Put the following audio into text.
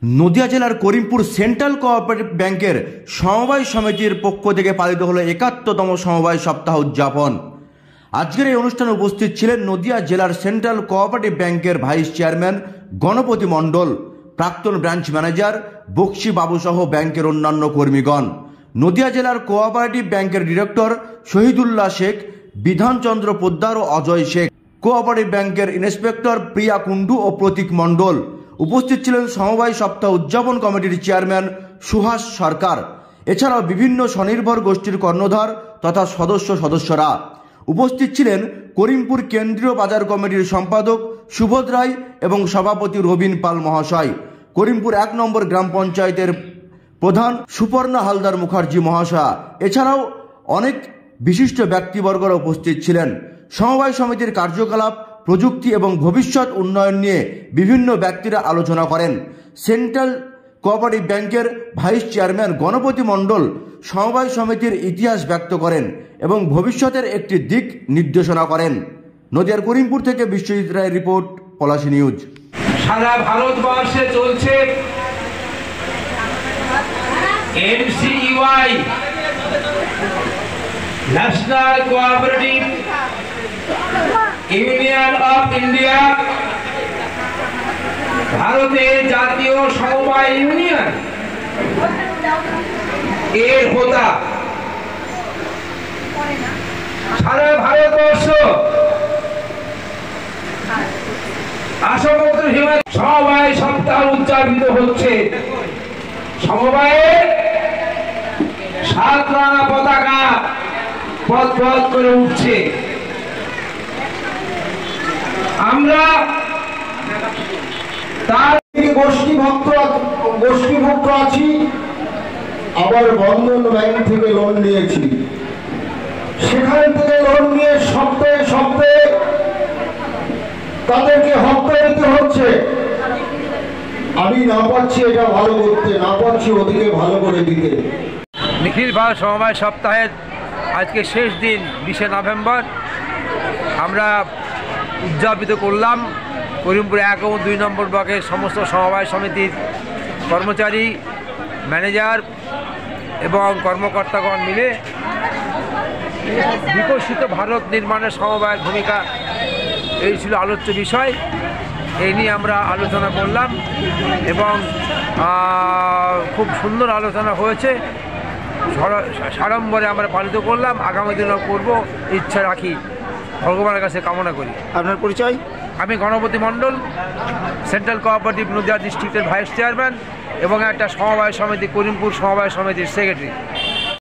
নদিয়া জেলার Karimpur central cooperative ব্যাংকের সমবায় সমিতির পক্ষ থেকে পালিত হলো ৭১তম সমবায় সপ্তাহ উদযাপন। আজকের এই অনুষ্ঠানে উপস্থিত ছিলেন নদিয়া জেলার সেন্ট্রাল কোঅপারেটিভ ব্যাংকের ভাইস চেয়ারম্যান গণপতি মণ্ডল, প্রাক্তন ব্রাঞ্চ ম্যানেজার বক্সি বাবু সহ ব্যাংকের অন্যান্য কর্মীগণ। নদিয়া জেলার কোঅপারেটিভ ব্যাংকের ডিরেক্টর শহীদুল্লাহ শেখ, বিধানচন্দ্র পোদ্দার ও অজয় শেখ, কোঅপারেটিভ ব্যাংকের ইন্সপেক্টর প্রিয়া কুণ্ডু ও প্রতীক মণ্ডল। উপস্থিত ছিলেন সমবায় সপ্তাহ উদযাপন কমিটির চেয়ারম্যান সুহাস সরকার। এছাড়াও বিভিন্ন স্বনির্ভর গোষ্ঠীর কর্ণধার তথা সদস্যরা উপস্থিত ছিলেন। করিমপুর কেন্দ্রীয় বাজার কমিটির সম্পাদক সুবোধ রায় এবং সভাপতি রবীন পাল মহাশয়, করিমপুর ১ নম্বর গ্রাম পঞ্চায়েতের প্রধান সুপর্ণা হালদার মুখার্জি মহাশয়া, এছাড়াও অনেক বিশিষ্ট ব্যক্তিবর্গরা উপস্থিত ছিলেন। সমবায় সমিতির কার্যকলাপ, প্রযুক্তি এবং ভবিষ্যৎ উন্নয়ন নিয়ে বিভিন্ন ব্যক্তিরা আলোচনা করেন। সেন্ট্রাল কোঅপারেটিভ ব্যাংকের ভাইস চেয়ারম্যান গণপতি মণ্ডল সমবায় সমিতির ইতিহাস ব্যক্ত করেন এবং ভবিষ্যতের একটি দিক নির্দেশনা করেন। নদিয়ার করিমপুর থেকে বিশ্বজিৎ রায়ের রিপোর্ট, পলাশী নিউজ। সারা ভারতবর্ষে চলছে NCEY, national cooperative union of India, ভারতের জাতীয় সমবায় ইউনিয়ন এর হোতা সারা ভারতবর্ষ আসমগ্র সমবায় সপ্তাহ উদযাপিত হচ্ছে। সমবায়ের ৭ রঙা পতাকা পথ পথ করে উঠছে। আমরা তার গোষ্ঠীভুক্ত আছি, আবার বন্ধন ব্যাংক থেকে লোন নিয়েছি। সেখান থেকে লোন নিয়ে সপ্তাহে তাদেরকে হপ্তা দিতে হচ্ছে। আমি না পাচ্ছি এটা ভালো করতে, না পাচ্ছি ওদিকে ভালো করে দিতে। নিখিল ভারত সমবায় সপ্তাহের আজকে শেষ দিন ২০শে নভেম্বর আমরা উদযাপিত করলাম। করিমপুর ১ ও ২ নম্বর ব্লকের সমস্ত সমবায় সমিতির কর্মচারী, ম্যানেজার এবং কর্মকর্তাগণ মিলে বিকশিত ভারত নির্মাণের সমবায়ের ভূমিকা, এই ছিল আলোচ্য বিষয়। এই নিয়ে আমরা আলোচনা করলাম এবং খুব সুন্দর আলোচনা হয়েছে। সাড়ম্বরে আমরা পালিত করলাম, আগামী দিনেও করব ইচ্ছা রাখি, ভগবানের কাছে কামনা করি। আপনার পরিচয়? আমি গণপতি মণ্ডল, সেন্ট্রাল কোঅপারেটিভ নদিয়া ডিস্ট্রিক্টের ভাইস চেয়ারম্যান এবং একটা সমবায় সমিতি, করিমপুর সমবায় সমিতির সেক্রেটারি।